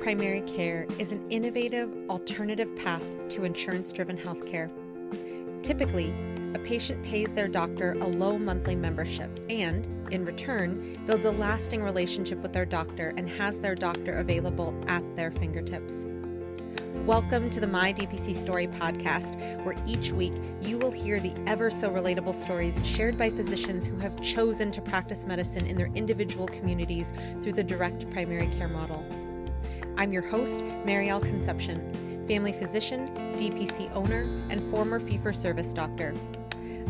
primary care is an innovative, alternative path to insurance-driven healthcare. Typically, a patient pays their doctor a low monthly membership and, in return, builds a lasting relationship with their doctor and has their doctor available at their fingertips. Welcome to the My DPC Story podcast, where each week you will hear the ever so relatable stories shared by physicians who have chosen to practice medicine in their individual communities through the direct primary care model. I'm your host, Marielle Concepcion, family physician, DPC owner, and former fee-for-service doctor.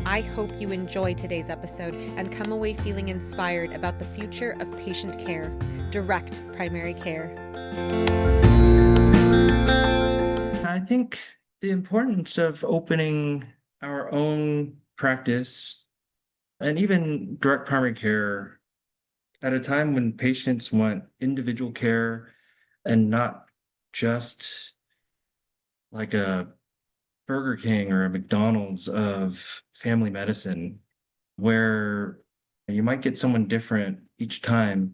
I hope you enjoy today's episode and come away feeling inspired about the future of patient care, direct primary care. I think the importance of opening our own practice and even direct primary care at a time when patients want individual care and not just like a Burger King or a McDonald's of family medicine, where you might get someone different each time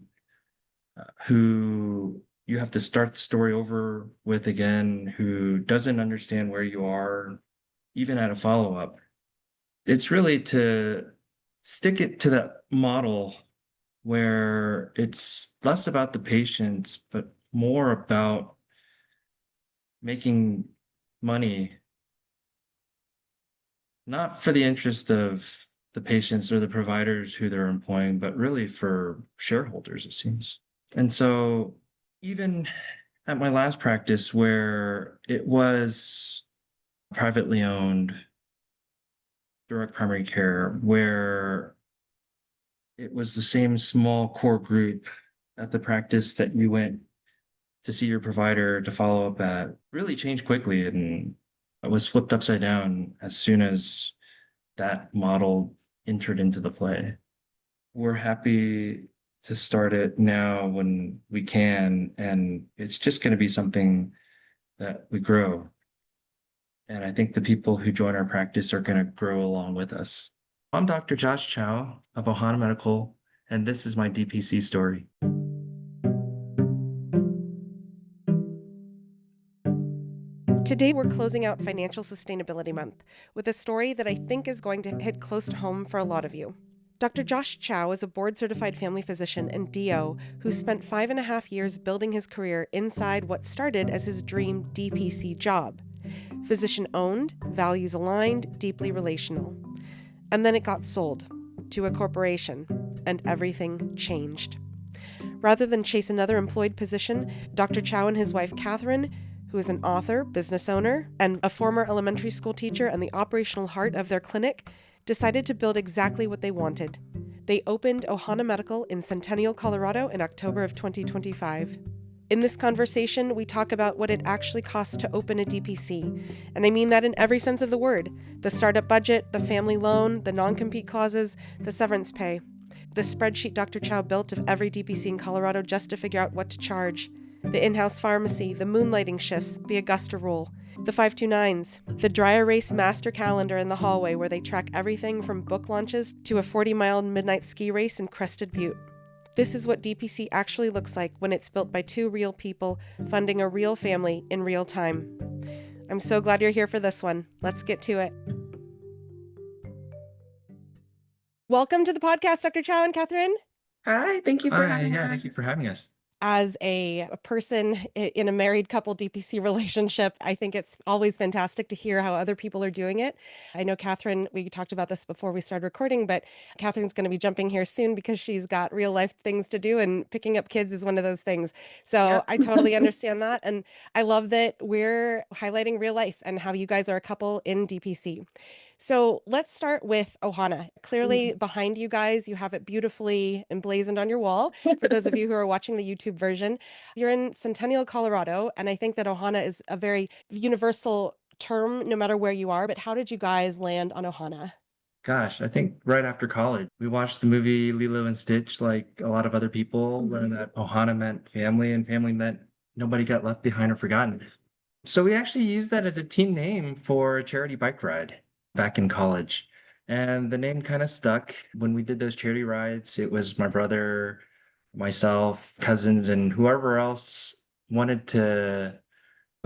who you have to start the story over with again, who doesn't understand where you are, even at a follow-up. It's really to stick it to that model where it's less about the patients, but more about making money, not for the interest of the patients or the providers who they're employing, but really for shareholders, it seems. And so even at my last practice, where it was privately owned direct primary care, where it was the same small core group at the practice that you went to see your provider to follow up at, really changed quickly and it was flipped upside down as soon as that model entered into the play. We're happy to start it now when we can, and it's just going to be something that we grow. And I think the people who join our practice are going to grow along with us. I'm Dr. Josh Chow of Ohana Medical, and this is my DPC story. Today, we're closing out Financial Sustainability Month with a story that I think is going to hit close to home for a lot of you. Dr. Josh Chow is a board-certified family physician and DO who spent 5.5 years building his career inside what started as his dream DPC job. Physician-owned, values-aligned, deeply relational. And then it got sold to a corporation, and everything changed. Rather than chase another employed position, Dr. Chow and his wife, Katherine, who is an author, business owner, and a former elementary school teacher and the operational heart of their clinic, decided to build exactly what they wanted. They opened Ohana Medical in Centennial, Colorado in October of 2025. In this conversation, we talk about what it actually costs to open a DPC, and I mean that in every sense of the word. The startup budget, the family loan, the non-compete clauses, the severance pay. The spreadsheet Dr. Chow built of every DPC in Colorado just to figure out what to charge. The in-house pharmacy, the moonlighting shifts, the Augusta rule, the 529s, the dry erase master calendar in the hallway where they track everything from book launches to a 40-mile midnight ski race in Crested Butte. This is what DPC actually looks like when it's built by two real people funding a real family in real time. I'm so glad you're here for this one. Let's get to it. Welcome to the podcast, Dr. Chow and Katherine. Hi, thank you for having us. Thank you for having us. As a person in a married couple DPC relationship, I think it's always fantastic to hear how other people are doing it. I know Katherine, we talked about this before we started recording, but Katherine's going to be jumping here soon because she's got real life things to do and picking up kids is one of those things. So yep. I totally understand that. And I love that we're highlighting real life and how you guys are a couple in DPC. So let's start with Ohana. Clearly behind you guys, you have it beautifully emblazoned on your wall. For those of you who are watching the YouTube version, you're in Centennial, Colorado. And I think that Ohana is a very universal term, no matter where you are. But how did you guys land on Ohana? Gosh, I think right after college, we watched the movie Lilo and Stitch like a lot of other people, learned that Ohana meant family and family meant nobody got left behind or forgotten. So we actually used that as a team name for a charity bike ride back in college. And the name kind of stuck. When we did those charity rides, it was my brother, myself, cousins, and whoever else wanted to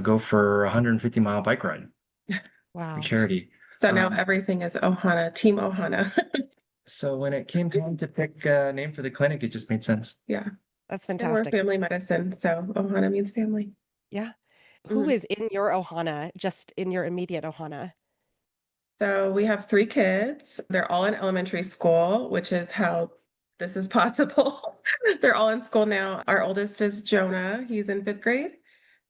go for a 150-mile bike ride for Wow. charity. So now everything is Ohana, Team Ohana. So when it came time to pick a name for the clinic, it just made sense. Yeah. That's And we're fantastic. family medicine, so Ohana means family. Yeah. Who Mhm. is in your Ohana, just in your immediate Ohana? So we have 3 kids. They're all in elementary school, which is how this is possible. They're all in school now. Our oldest is Jonah. He's in 5th grade.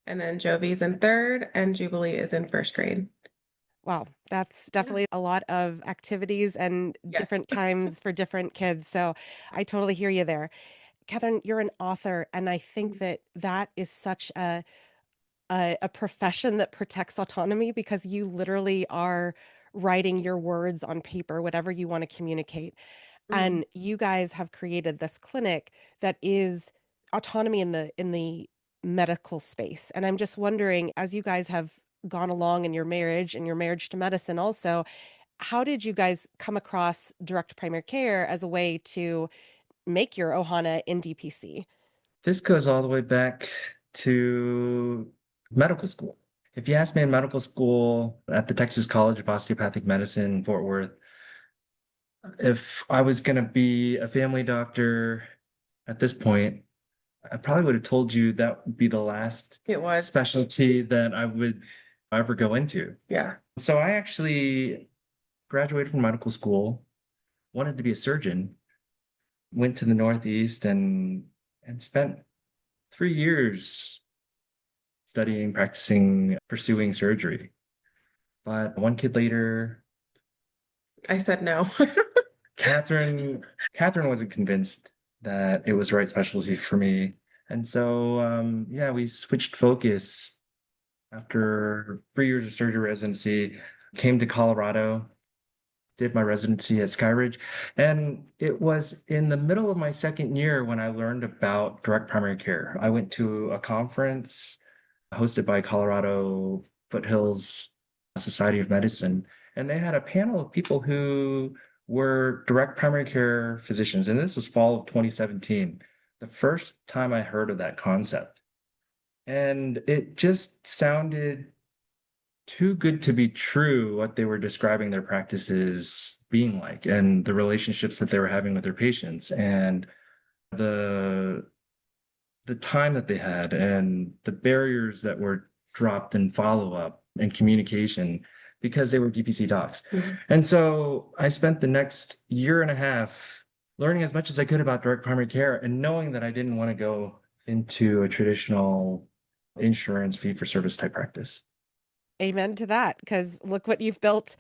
And then Jovi's in 3rd, and Jubilee is in 1st grade. Wow, that's definitely a lot of activities and Yes. different times for different kids. So I totally hear you there. Katherine, you're an author, and I think that that is such a profession that protects autonomy because you literally are writing your words on paper, whatever you want to communicate. Mhm. And you guys have created this clinic that is autonomy in the medical space. And I'm just wondering, as you guys have gone along in your marriage and your marriage to medicine also, how did you guys come across direct primary care as a way to make your Ohana in DPC? This goes all the way back to medical school. If you asked me in medical school at the Texas College of Osteopathic Medicine, Fort Worth, if I was going to be a family doctor at this point, I probably would have told you that would be the last It was. specialty that I would ever go into. Yeah. So I actually graduated from medical school, wanted to be a surgeon, went to the Northeast and spent 3 years studying, practicing, pursuing surgery. But one kid later, I said no. Catherine, Catherine wasn't convinced that it was the right specialty for me. And so, yeah, we switched focus after 3 years of surgery residency, came to Colorado, did my residency at Skyridge. And it was in the middle of my second year when I learned about direct primary care. I went to a conference hosted by Colorado Foothills Society of Medicine, and they had a panel of people who were direct primary care physicians. And this was fall of 2017, the first time I heard of that concept. And it just sounded too good to be true what they were describing their practices being like and the relationships that they were having with their patients and the the time that they had and the barriers that were dropped in follow-up and communication because they were DPC docs. Mhm. And so I spent the next year and a half learning as much as I could about direct primary care and knowing that I didn't want to go into a traditional insurance fee-for-service type practice. Amen to that, because look what you've built.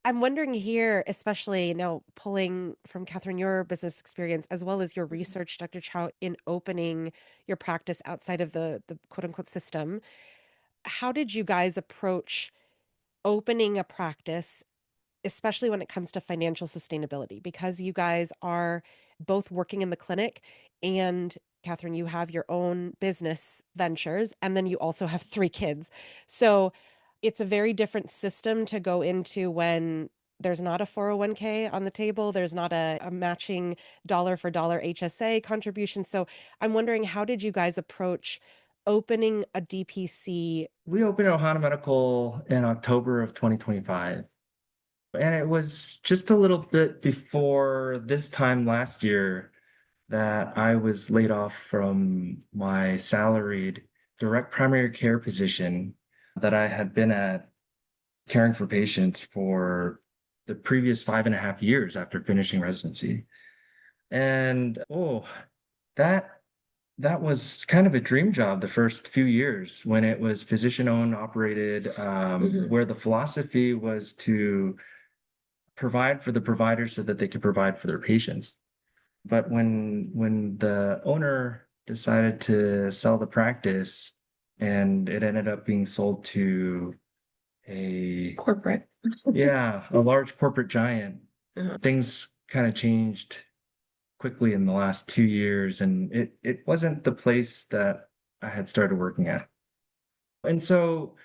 I'm wondering here, especially pulling from Catherine, your business experience, as well as your research, Dr. Chow, in opening your practice outside of the quote unquote system. How did you guys approach opening a practice, especially when it comes to financial sustainability? Because you guys are both working in the clinic, and Catherine, you have your own business ventures, and then you also have 3 kids. So it's a very different system to go into when there's not a 401k on the table, there's not a matching dollar for dollar HSA contribution. So I'm wondering, how did you guys approach opening a DPC? We opened Ohana Medical in October of 2025. And it was just a little bit before this time last year that I was laid off from my salaried direct primary care position that I had been at caring for patients for the previous 5.5 years after finishing residency. And that that was kind of a dream job the first few years when it was physician owned, operated, Mhm. where the philosophy was to provide for the providers so that they could provide for their patients. But when the owner decided to sell the practice and it ended up being sold to a Corporate. yeah, a large corporate giant, Uh-huh. things kind of changed quickly in the last 2 years and it wasn't the place that I had started working at. And so,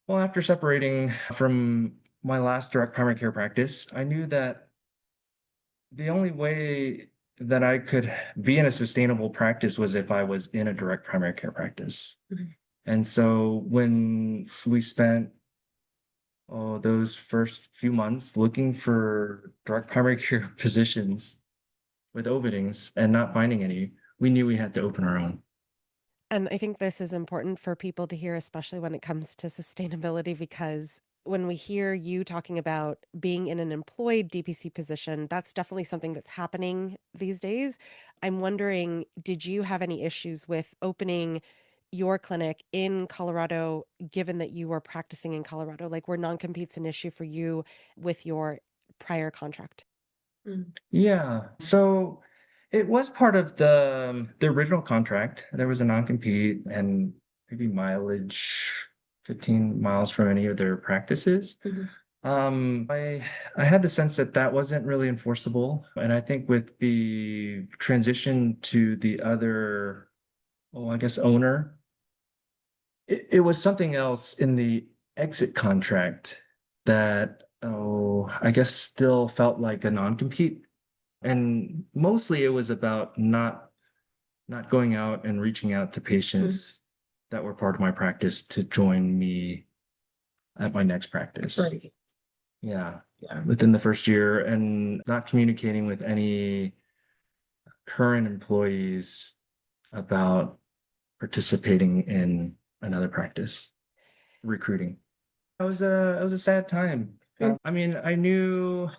well, after separating from my last direct primary care practice, I knew that the only way that I could be in a sustainable practice was if I was in a direct primary care practice. Mhm. And so when we spent those first few months looking for direct primary care positions with openings and not finding any, we knew we had to open our own. And I think this is important for people to hear, especially when it comes to sustainability, because when we hear you talking about being in an employed DPC position, that's definitely something that's happening these days. I'm wondering, did you have any issues with opening your clinic in Colorado, given that you were practicing in Colorado? Like, were non-competes an issue for you with your prior contract? Mm. Yeah. So it was part of the original contract. There was a non-compete and maybe mileage 15 miles from any of their practices. Mhm. I had the sense that that wasn't really enforceable. And I think with the transition to the other, I guess owner, it was something else in the exit contract that, I guess still felt like a non-compete. And mostly it was about not going out and reaching out to patients that were part of my practice to join me at my next practice. Right. Yeah, Yeah. within the first year, and not communicating with any current employees about participating in another practice, recruiting. It was a sad time. Yeah. I mean, I knew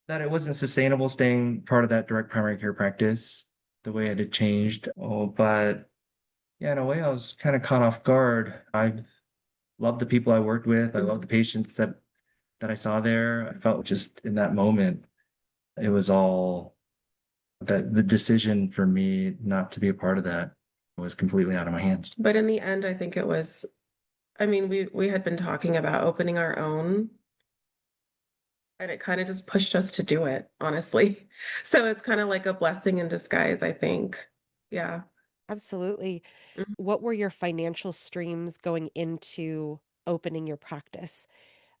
that it wasn't sustainable staying part of that direct primary care practice the way it had changed. But yeah, in a way, I was kind of caught off guard. I loved the people I worked with. I loved the patients that I saw there. I felt just in that moment, it was all that the decision for me not to be a part of that was completely out of my hands. But in the end, I think it was, I mean, we had been talking about opening our own, and it kind of just pushed us to do it, honestly. So it's kind of like a blessing in disguise, I think. Yeah. Absolutely. Mhm. What were your financial streams going into opening your practice?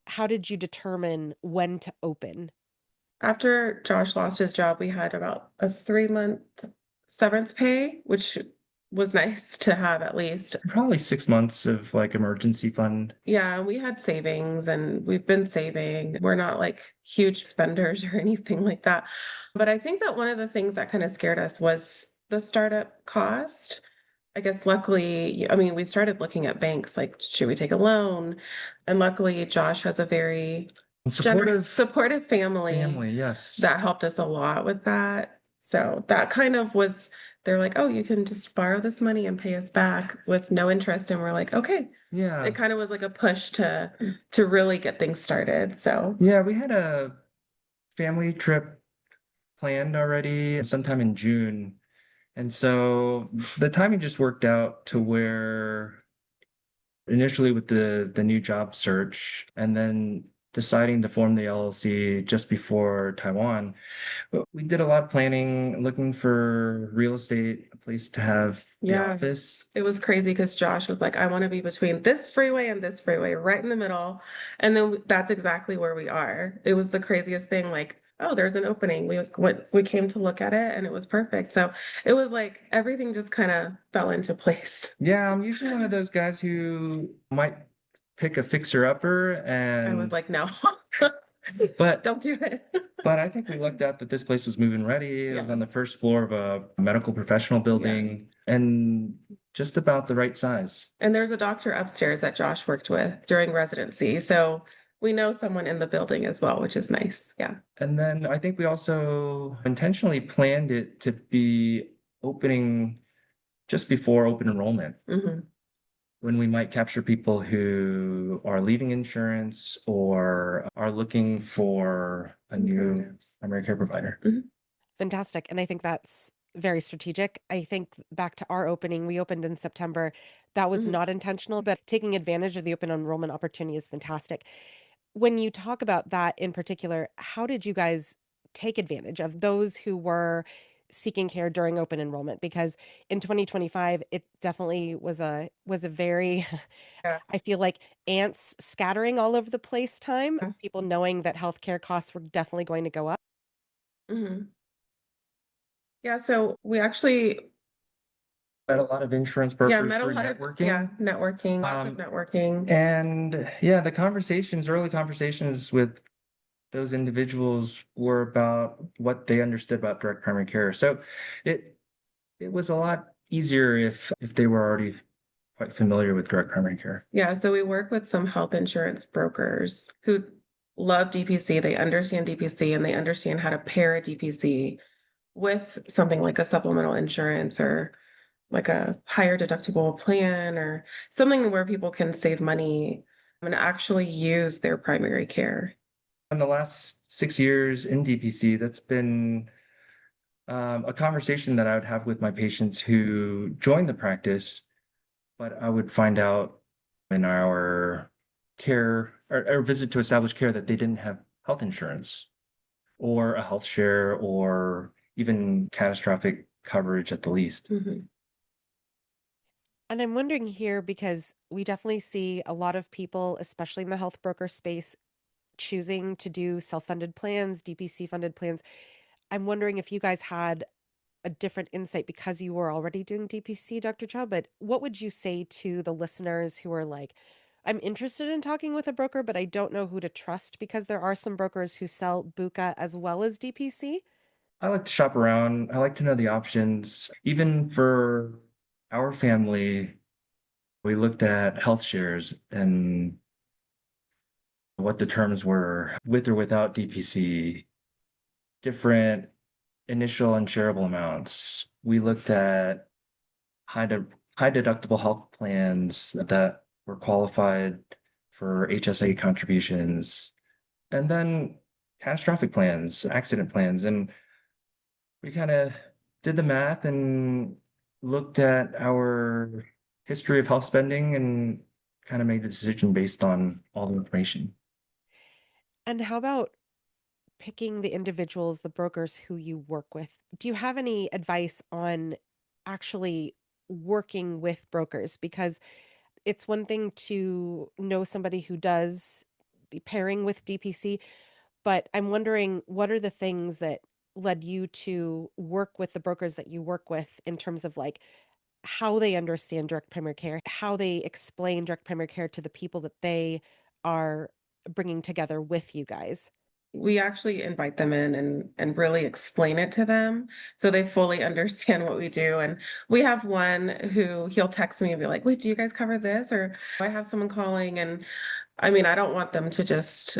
How did you determine when to open? After Josh lost his job, we had about a 3-month severance pay, which was nice to have at least. Probably 6 months of like emergency fund. Yeah, we had savings and we've been saving. We're not like huge spenders or anything like that. But I think that one of the things that kind of scared us was the startup cost. I guess luckily, I mean, we started looking at banks, like, should we take a loan? And luckily, Josh has a very supportive family Yes. that helped us a lot with that. So that kind of was, they're like, oh, you can just borrow this money and pay us back with no interest. And we're like, okay. Yeah. It kind of was like a push to really get things started. So Yeah, we had a family trip planned already sometime in June. And so the timing just worked out to where initially with the new job search and then deciding to form the LLC just before Taiwan, we did a lot of planning, looking for real estate, a place to have the yeah, office. it was crazy because Josh was like, I want to be between this freeway and this freeway, right in the middle. And then that's exactly where we are. It was the craziest thing, like, oh, there's an opening. We came to look at it and it was perfect. So it was like everything just kind of fell into place. Yeah, I'm usually one of those guys who might pick a fixer-upper I was and like, no, but don't do it. but I think we looked at that this place was moving ready. It was Yeah. on the first floor of a medical professional building and just about the right size. And there's a doctor upstairs that Josh worked with during residency. So we know someone in the building as well, which is nice. Yeah. And then I think we also intentionally planned it to be opening just before open enrollment, Hmm. when we might capture people who are leaving insurance or are looking for a new Alternatives. primary care provider. Fantastic. And I think that's very strategic. I think back to our opening, we opened in September. That was Mhm. not intentional, but taking advantage of the open enrollment opportunity is fantastic. When you talk about that in particular, how did you guys take advantage of those who were seeking care during open enrollment? Because in 2025, it definitely was a very Yeah. I feel like ants scattering all over the place time, Yeah. people knowing that healthcare costs were definitely going to go up. Mhm. Yeah, so we actually, Met a lot of insurance yeah, brokers met a through lot of, networking. networking, lots of networking. And yeah, the conversations, early conversations with those individuals were about what they understood about direct primary care. So it it was a lot easier if they were already quite familiar with direct primary care. Yeah, so we work with some health insurance brokers who love DPC. They understand DPC and they understand how to pair a DPC with something like a supplemental insurance or like a higher deductible plan or something where people can save money and actually use their primary care. In the last 6 years in DPC, that's been a conversation that I would have with my patients who joined the practice, but I would find out in our care or visit to establish care that they didn't have health insurance or a health share or even catastrophic coverage at the least. Mhm. And I'm wondering here because we definitely see a lot of people, especially in the health broker space, choosing to do self-funded plans, DPC funded plans. I'm wondering if you guys had a different insight because you were already doing DPC, Dr. Chow, but what would you say to the listeners who are like, I'm interested in talking with a broker, but I don't know who to trust because there are some brokers who sell Buka as well as DPC? I like to shop around. I like to know the options. Even for our family, we looked at health shares and what the terms were with or without DPC, different initial unshareable amounts. We looked at high de high deductible health plans that were qualified for HSA contributions, and then catastrophic plans, accident plans, and we kind of did the math and looked at our history of health spending and kind of made a decision based on all the information. And how about picking the individuals, the brokers who you work with? Do you have any advice on actually working with brokers? Because it's one thing to know somebody who does be pairing with DPC, but I'm wondering what are the things that led you to work with the brokers that you work with in terms of like how they understand direct primary care, how they explain direct primary care to the people that they are bringing together with you guys? We actually invite them in and really explain it to them so they fully understand what we do. And we have one who he'll text me and be like, wait, do you guys cover this? Or I have someone calling and I mean, I don't want them to just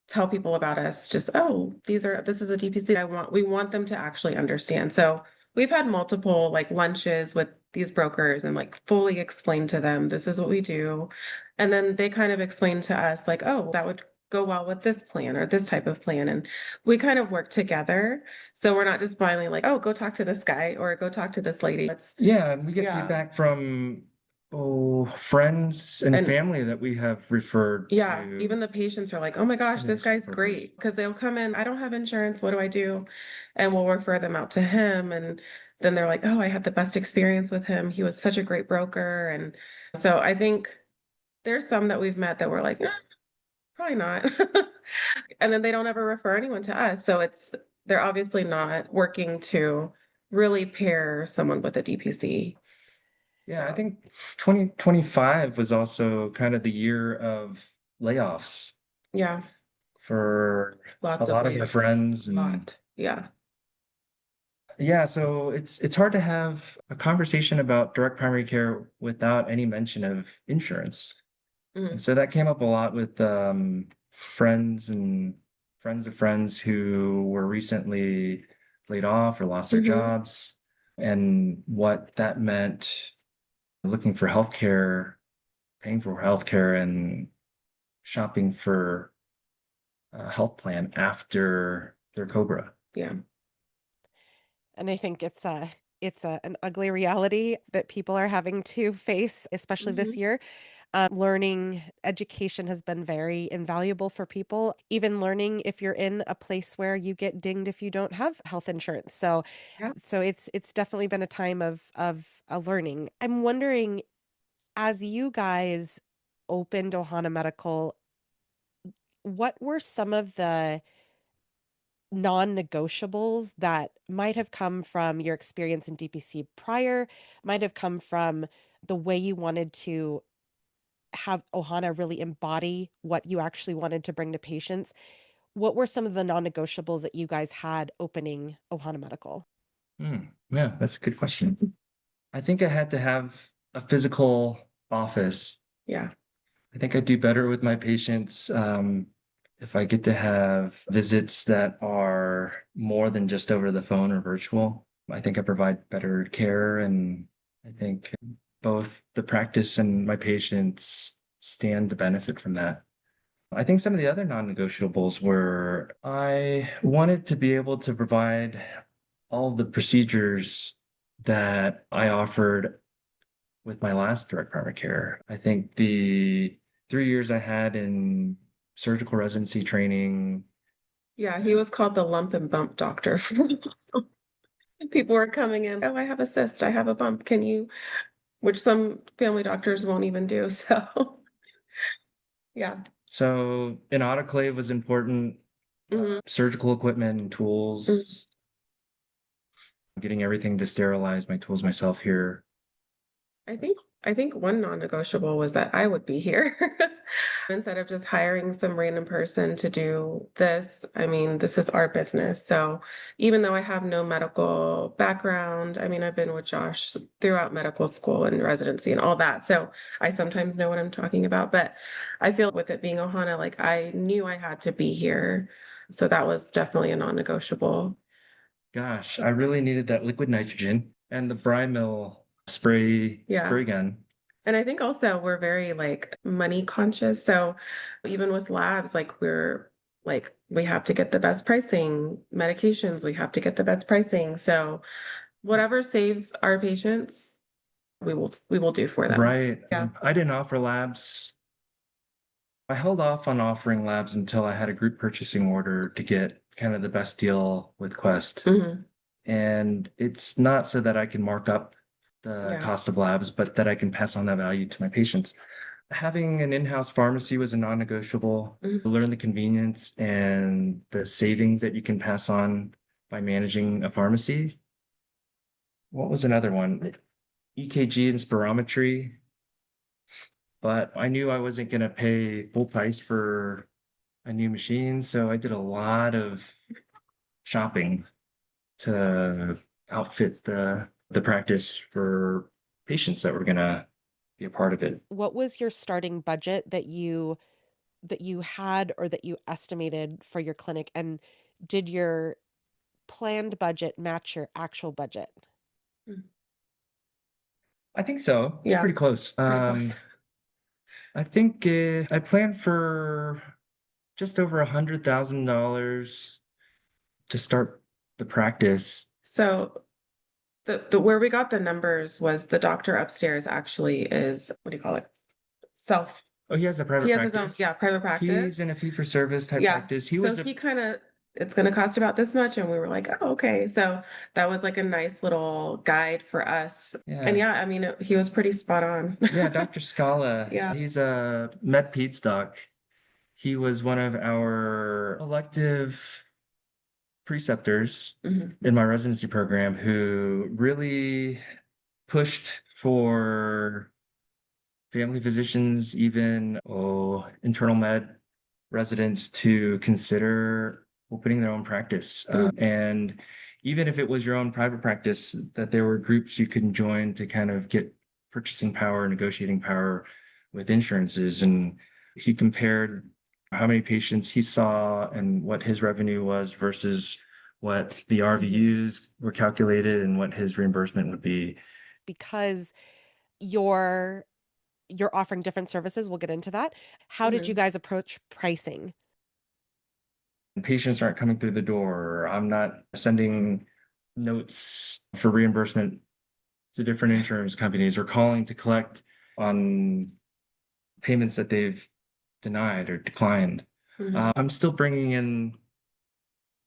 tell people about us just, oh, this is a DPC. We want them to actually understand. So we've had multiple like lunches with these brokers and like fully explain to them this is what we do. And then they kind of explain to us like, oh, that would go well with this plan or this type of plan. And we kind of work together. So we're not just blindly like, oh, go talk to this guy or go talk to this lady. Yeah, and we get Yeah. feedback from friends and And family that we have referred yeah, to. even the patients are like, oh my gosh, this guy's great. Because they'll come in, I don't have insurance. What do I do? And we'll refer them out to him. And then they're like, oh, I had the best experience with him. He was such a great broker. And so I think there's some that we've met that we're like, probably not. And then they don't ever refer anyone to us. So they're obviously not working to really pair someone with a DPC. Yeah, I So think 2025 was also kind of the year of layoffs yeah, for a lots of lot of our layoffs. friends and Lot. Yeah. yeah, so it's hard to have a conversation about direct primary care without any mention of insurance. And Mhm. so that came up a lot with friends and friends of friends who were recently laid off or lost their Mhm. jobs, and what that meant looking for healthcare, paying for healthcare, and shopping for a health plan after their Cobra. Yeah. And I think an ugly reality that people are having to face, especially this Mhm. year. Learning education has been very invaluable for people, even learning if you're in a place where you get dinged if you don't have health insurance. Yeah. So it's definitely been a time of a learning. I'm wondering, as you guys opened Ohana Medical, what were some of the non-negotiables that might have come from your experience in DPC prior, might have come from the way you wanted to have Ohana really embody what you actually wanted to bring to patients? What were some of the non-negotiables that you guys had opening Ohana Medical? Yeah, that's a good question. I think I had to have a physical office. Yeah. I think I do better with my patients if I get to have visits that are more than just over the phone or virtual. I think I provide better care, and I think both the practice and my patients stand to benefit from that. I think some of the other non-negotiables were I wanted to be able to provide all of the procedures that I offered with my last direct primary care. I think the 3 years I had in surgical residency training. Yeah, he was called the lump and bump doctor. People were coming in, oh, I have a cyst, I have a bump. Can you, which some family doctors won't even do. So, yeah. So an autoclave was important, Mhm. surgical equipment and Mhm. tools, getting everything to sterilize my tools myself here. I think one non-negotiable was that I would be here. Instead of just hiring some random person to do this, I mean, this is our business. So even though I have no medical background, I mean, I've been with Josh throughout medical school and residency and all that. So I sometimes know what I'm talking about. But I feel with it being Ohana, like I knew I had to be here. So that was definitely a non-negotiable. Gosh, I really needed that liquid nitrogen and the Brimil spray Yeah. gun. And I think also we're very like money conscious. So even with labs, like we're like we have to get the best pricing. Medications, we have to get the best pricing. So whatever saves our patients, we will do for them. Right. Yeah. I didn't offer labs. I held off on offering labs until I had a group purchasing order to get kind of the best deal with Quest. Mhm. And it's not so that I can mark up the Yeah. cost of labs, but that I can pass on that value to my patients. Having an in-house pharmacy was a non-negotiable. Mhm. Learn the convenience and the savings that you can pass on by managing a pharmacy. What was another one? EKG and spirometry. But I knew I wasn't going to pay full price for a new machine, so I did a lot of shopping to outfit the practice for patients that were gonna be a part of it. What was your starting budget that you had or that you estimated for your clinic, and did your planned budget match your actual budget? I think so. It's Yeah. pretty close. Pretty close. I think I planned for just over $100,000 to start the practice. So the where we got the numbers was the doctor upstairs actually is, what do you call it? Self. Oh, he has a He private has his own, practice. yeah, private He's practice. in a fee-for-service type Yeah. practice. So he kind of, it's going to cost about this much. And we were like, oh, okay. So that was like a nice little guide for us. And Yeah. yeah, I mean, he was pretty spot on. Yeah, Dr. Scala. Yeah. He's a med peds doc. He was one of our elective preceptors Mhm. in my residency program who really pushed for family physicians, even internal med residents to consider opening their own practice. And even if it was your own private practice, that there were groups you could join to kind of get purchasing power, negotiating power with insurances. And he compared how many patients he saw and what his revenue was versus what the RVUs were calculated and what his reimbursement would be. Because you're offering different services, we'll get into that. How did you Mhm. guys approach pricing? Patients aren't coming through the door. I'm not sending notes for reimbursement to different insurance companies or calling to collect on payments that they've denied or declined. Mhm. I'm still bringing in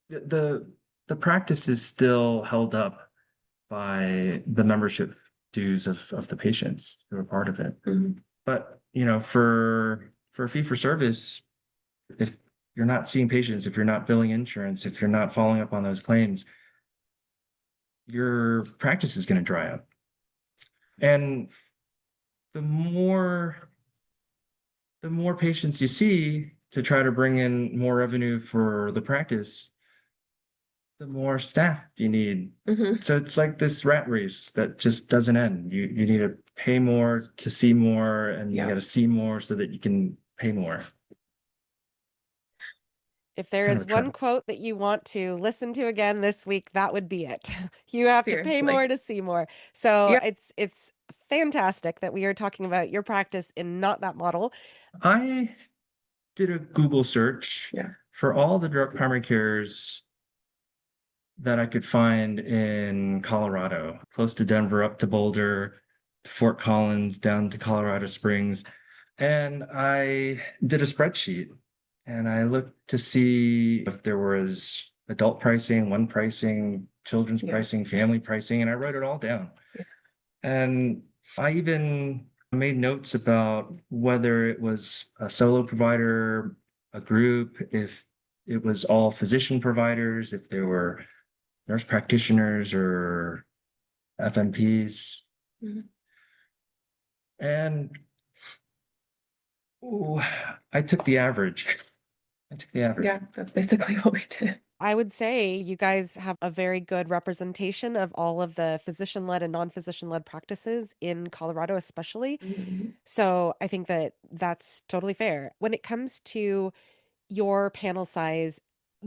the practice is still held up by the membership dues of the patients who are part of it. Mhm. But for fee for service, if you're not seeing patients, if you're not billing insurance, if you're not following up on those claims, your practice is going to dry up. And the more patients you see to try to bring in more revenue for the practice, the more staff you need. So it's like this rat race that just doesn't end. You need to pay more to see more, and you got to see more so that you can pay more. If there is one quote that you want to listen to again this week, that would be it. You have to pay more to see more. So it's fantastic that we are talking about your practice in not that model. I did a Google search for all the direct primary cares that I could find in Colorado, close to Denver, up to Boulder, to Fort Collins, down to Colorado Springs. And I did a spreadsheet, and I looked to see if there was adult pricing, one pricing, children's pricing, family pricing, and I wrote it all down. And I even made notes about whether it was a solo provider, a group, if it was all physician providers, if there were nurse practitioners or FNPs. And I took the average. Yeah, that's basically what we did. I would say you guys have a very good representation of all of the physician-led and non-physician-led practices in Colorado, especially. So I think that that's totally fair. When it comes to your panel size,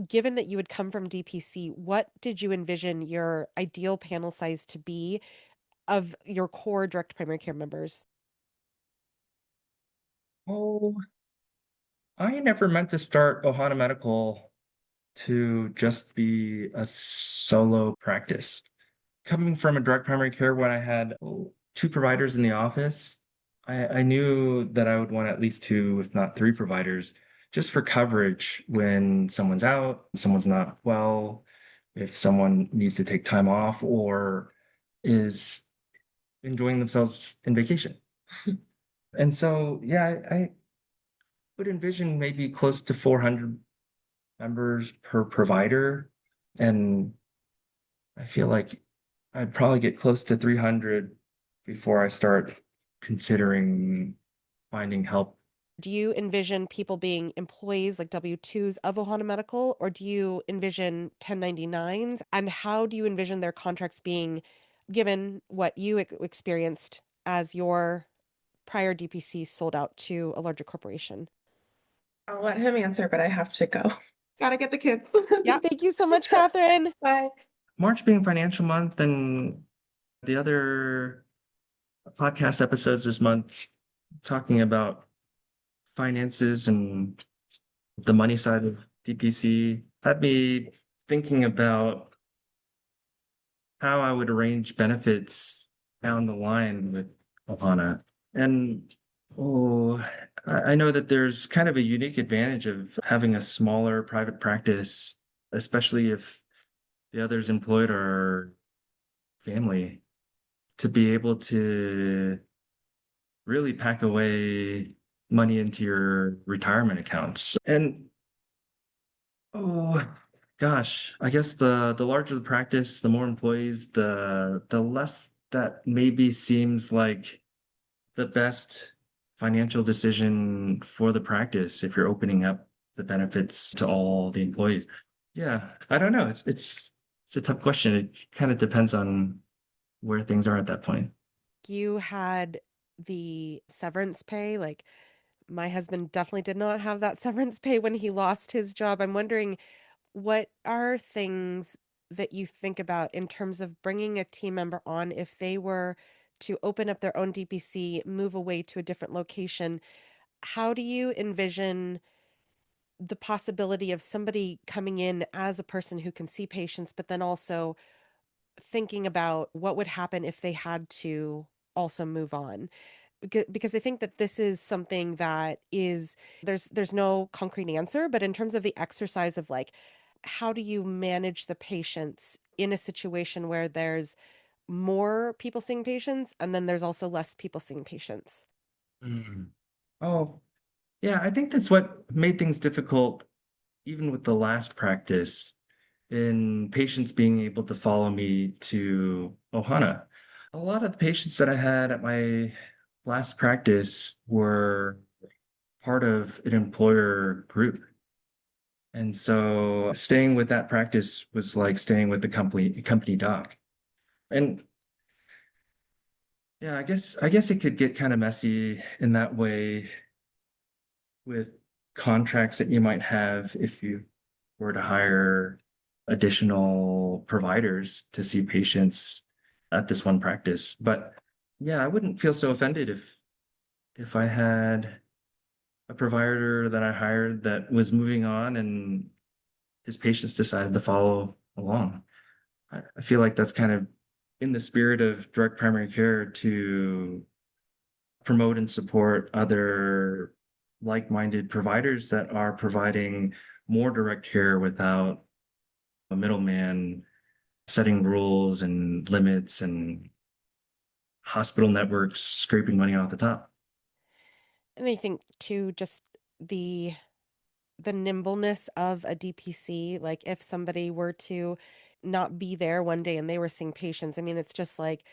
given that you would come from DPC, what did you envision your ideal panel size to be of your core direct primary care members? Oh, I never meant to start Ohana Medical to just be a solo practice. Coming from a direct primary care when I had 2 providers in the office, I knew that I would want at least 2, if not 3 providers, just for coverage when someone's out, someone's not well, if someone needs to take time off or is enjoying themselves in vacation. And so, I would envision maybe close to 400 members per provider. And I feel like I'd probably get close to 300 before I start considering finding help. Do you envision people being employees like W-2s of Ohana Medical, or do you envision 1099s? And how do you envision their contracts being, given what you experienced as your prior DPC sold out to a larger corporation? I'll let him answer, but I have to go. Gotta get the kids. Yeah, thank you so much, Katherine. Bye. March being financial month, and the other podcast episodes this month talking about finances and the money side of DPC had me thinking about how I would arrange benefits down the line with Ohana. And I know that there's kind of a unique advantage of having a smaller private practice, especially if the others employed are family, to be able to really pack away money into your retirement accounts. And gosh, I guess the larger the practice, the more employees, the less that maybe seems like the best financial decision for the practice if you're opening up the benefits to all the employees. Yeah, I don't know. It's a tough question. It kind of depends on where things are at that point. You had the severance pay. Like, my husband definitely did not have that severance pay when he lost his job. I'm wondering, what are things that you think about in terms of bringing a team member on if they were to open up their own DPC, move away to a different location? How do you envision the possibility of somebody coming in as a person who can see patients, but then also thinking about what would happen if they had to also move on? Because I think that this is something that is, there's no concrete answer, but in terms of the exercise of like, how do you manage the patients in a situation where there's more people seeing patients and then there's also less people seeing patients? Mm. Oh, yeah, I think that's what made things difficult even with the last practice, in patients being able to follow me to Ohana. A lot of the patients that I had at my last practice were part of an employer group. And so staying with that practice was like staying with the company doc. And yeah, I guess it could get kind of messy in that way with contracts that you might have if you were to hire additional providers to see patients at this one practice. But yeah, I wouldn't feel so offended if I had a provider that I hired that was moving on and his patients decided to follow along. I feel like that's kind of in the spirit of direct primary care to promote and support other like-minded providers that are providing more direct care without a middleman setting rules and limits and hospital networks scraping money off the top. And I think too, just the nimbleness of a DPC, like if somebody were to not be there one day and they were seeing patients, I mean, it's just like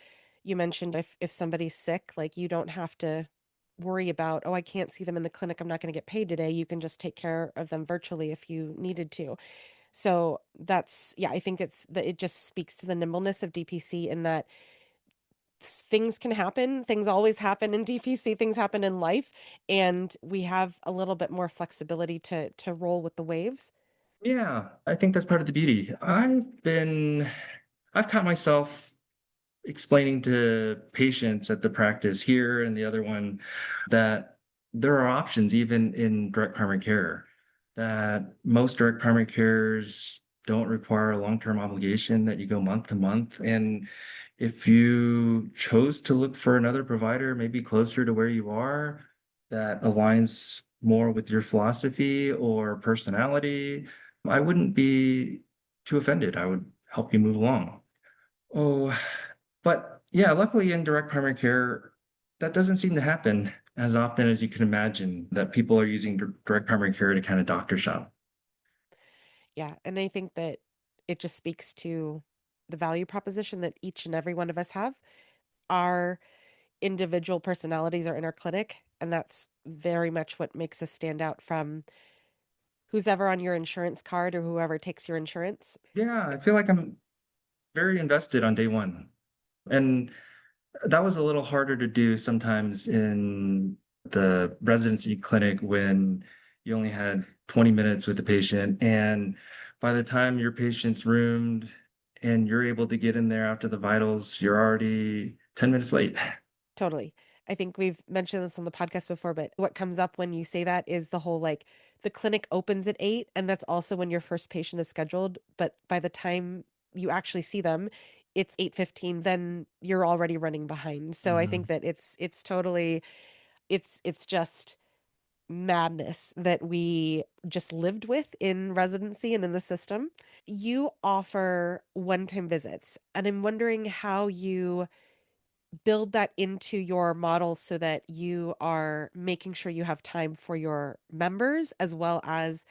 you mentioned, if somebody's sick, like you don't have to worry about, oh, I can't see them in the clinic, I'm not going to get paid today. You can just take care of them virtually if you needed to. So that's, yeah, I think it's that it just speaks to the nimbleness of DPC in that things can happen. Things always happen in DPC, things happen in life, and we have a little bit more flexibility to roll with the waves. Yeah, I think that's part of the beauty. I've caught myself explaining to patients at the practice here and the other one that there are options even in direct primary care, that most direct primary cares don't require a long-term obligation, that you go month to month. And if you chose to look for another provider, maybe closer to where you are, that aligns more with your philosophy or personality, I wouldn't be too offended. I would help you move along. Oh, but yeah, luckily in direct primary care, that doesn't seem to happen as often as you can imagine, that people are using direct primary care to kind of doctor shop. Yeah, and I think that it just speaks to the value proposition that each and every one of us have. Our individual personalities are in our clinic, and that's very much what makes us stand out from who's ever on your insurance card or whoever takes your insurance. Yeah, I feel like I'm very invested on day one. And that was a little harder to do sometimes in the residency clinic when you only had 20 minutes with the patient. And by the time your patient's roomed and you're able to get in there after the vitals, you're already 10 minutes late. Totally. I think we've mentioned this on the podcast before, but what comes up when you say that is the whole like the clinic opens at 8, and that's also when your first patient is scheduled. But by the time you actually see them, it's 8:15, then you're already running behind. So I think Mhm. that it's totally it's just madness that we just lived with in residency and in the system. You offer one-time visits, and I'm wondering how you build that into your model so that you are making sure you have time for your members as well as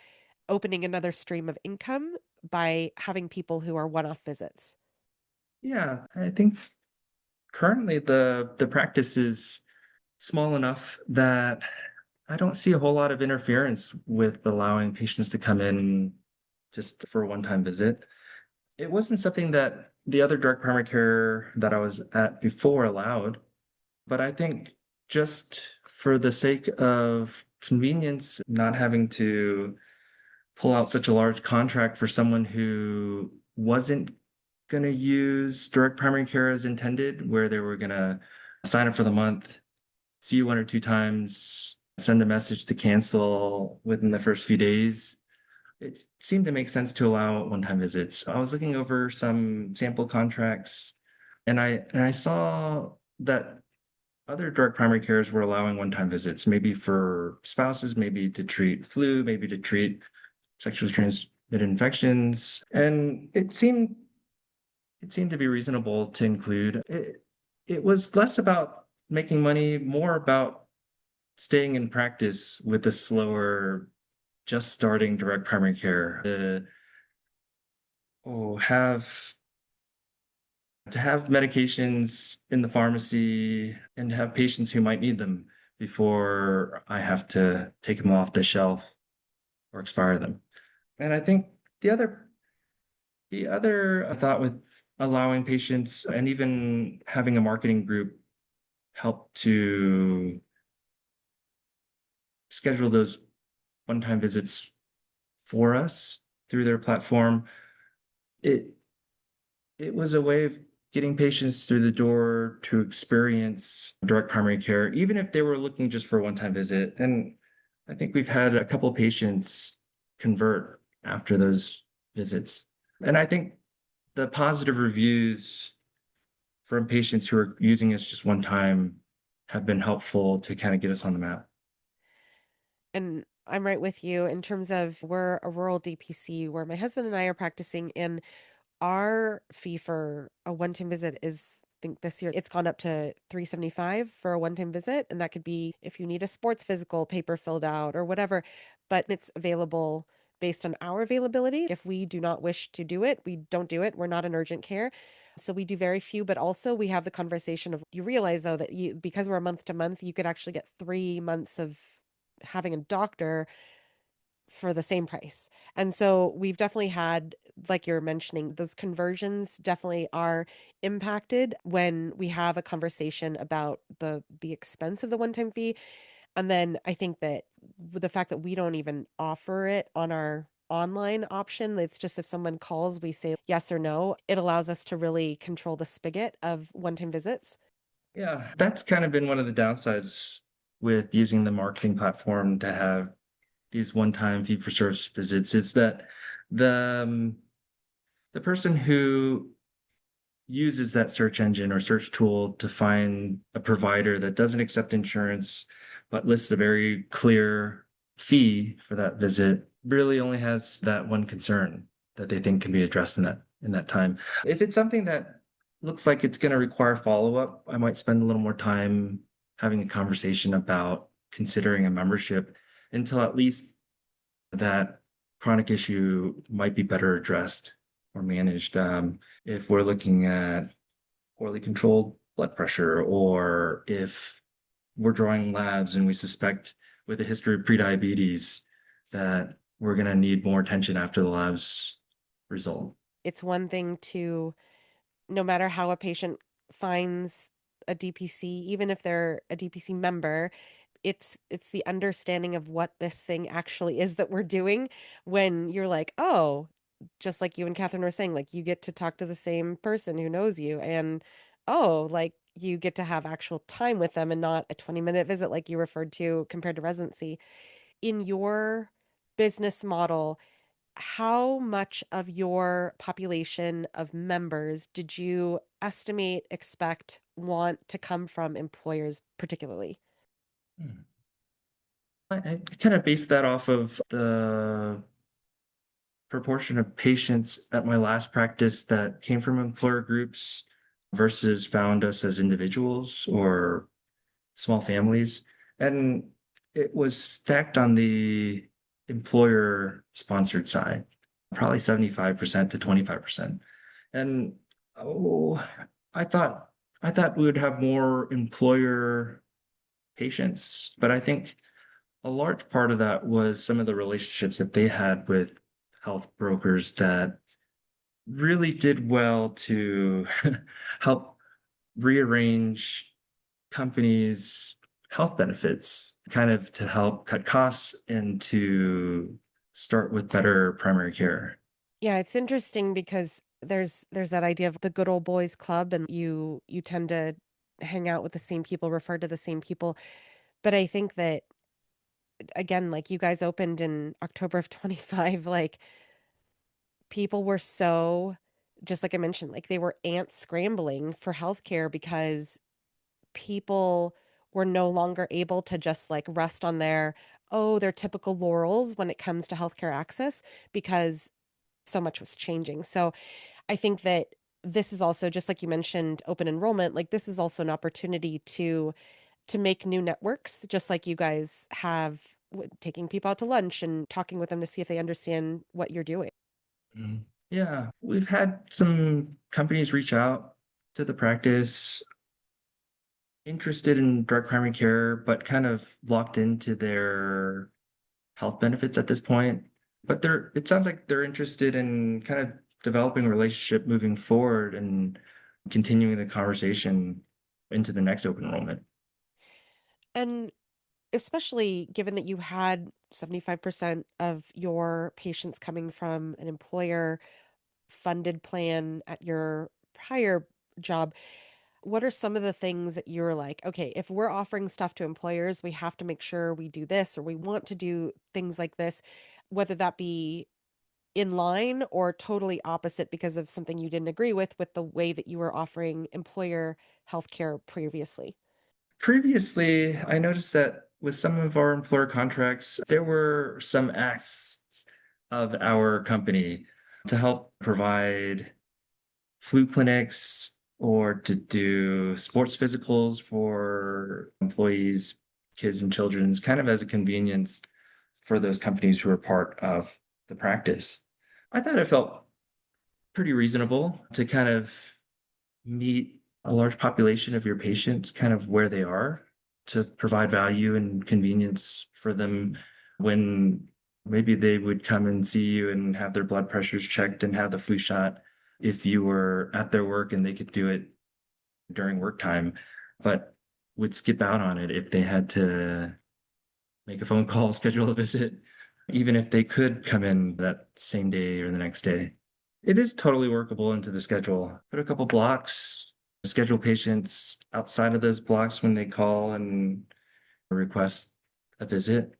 opening another stream of income by having people who are one-off visits. Yeah, I think currently the practice is small enough that I don't see a whole lot of interference with allowing patients to come in just for a one-time visit. It wasn't something that the other direct primary care that I was at before allowed, but I think just for the sake of convenience, not having to pull out such a large contract for someone who wasn't going to use direct primary care as intended, where they were going to sign up for the month, see you one or two times, send a message to cancel within the first few days. It seemed to make sense to allow one-time visits. I was looking over some sample contracts and I saw that other direct primary cares were allowing one-time visits, maybe for spouses, maybe to treat flu, maybe to treat sexually transmitted infections. And it seemed to be reasonable to include. It was less about making money, more about staying in practice with a slower just starting direct primary care have to have medications in the pharmacy and have patients who might need them before I have to take them off the shelf or expire them. And I think the other thought with allowing patients and even having a marketing group help to schedule those one-time visits for us through their platform. It it was a way of getting patients through the door to experience direct primary care, even if they were looking just for a one-time visit. And I think we've had a couple patients convert after those visits. And I think the positive reviews from patients who are using us just one time have been helpful to kind of get us on the map. And I'm right with you in terms of we're a rural DPC where my husband and I are practicing, and our fee for a one-time visit is, I think this year it's gone up to $375 for a one-time visit. And that could be if you need a sports physical paper filled out or whatever, but it's available based on our availability. If we do not wish to do it, we don't do it. We're not an urgent care. So we do very few, but also we have the conversation of you realize though that because we're month to month, you could actually get 3 months of having a doctor for the same price. And so we've definitely had, like you're mentioning, those conversions definitely are impacted when we have a conversation about the expense of the one-time fee. And then I think that with the fact that we don't even offer it on our online option, it's just if someone calls, we say yes or no. It allows us to really control the spigot of one-time visits. Yeah, that's kind of been one of the downsides with using the marketing platform to have these one-time fee-for-service visits is that the the person who uses that search engine or search tool to find a provider that doesn't accept insurance but lists a very clear fee for that visit really only has that one concern that they think can be addressed in that time. If it's something that looks like it's going to require follow-up, I might spend a little more time having a conversation about considering a membership until at least that chronic issue might be better addressed or managed. If we're looking at poorly controlled blood pressure, or if we're drawing labs and we suspect with a history of prediabetes that we're going to need more attention after the labs result. It's one thing to, no matter how a patient finds a DPC, even if they're a DPC member, it's the understanding of what this thing actually is that we're doing when you're like, oh, just like you and Catherine were saying, like you get to talk to the same person who knows you, and oh, like you get to have actual time with them and not a 20-minute visit like you referred to compared to residency. In your business model, how much of your population of members did you estimate, expect, want to come from employers particularly? Hmm. I kind of based that off of the proportion of patients at my last practice that came from employer groups versus found us as individuals or small families. And it was stacked on the employer sponsored side, probably 75% to 25%. And oh, I thought I thought we would have more employer patients, but I think a large part of that was some of the relationships that they had with health brokers that really did well to help rearrange companies' health benefits, kind of to help cut costs and to start with better primary care. Yeah, it's interesting because there's that idea of the good old boys club, and you tend to hang out with the same people, refer to the same people. But I think that again, like you guys opened in October of 25, like people were so, just like I mentioned, like they were ants scrambling for healthcare because people were no longer able to just like rest on their typical laurels when it comes to healthcare access because so much was changing. So I think that this is also, just like you mentioned, open enrollment, like this is also an opportunity to make new networks, just like you guys have taking people out to lunch and talking with them to see if they understand what you're doing. Mm. Yeah, we've had some companies reach out to the practice interested in direct primary care, but kind of locked into their health benefits at this point. But it sounds like they're interested in kind of developing a relationship moving forward and continuing the conversation into the next open enrollment. And especially given that you had 75% of your patients coming from an employer funded plan at your prior job, what are some of the things that you're like, okay, if we're offering stuff to employers, we have to make sure we do this or we want to do things like this, whether that be in line or totally opposite because of something you didn't agree with the way that you were offering employer healthcare previously? Previously, I noticed that with some of our employer contracts, there were some acts of our company to help provide flu clinics or to do sports physicals for employees, kids, and children's, kind of as a convenience for those companies who are part of the practice. I thought it felt pretty reasonable to kind of meet a large population of your patients kind of where they are to provide value and convenience for them when maybe they would come and see you and have their blood pressures checked and have the flu shot if you were at their work and they could do it during work time, but would skip out on it if they had to make a phone call, schedule a visit, even if they could come in that same day or the next day. It is totally workable into the schedule. Put a couple blocks, schedule patients outside of those blocks when they call and request a visit.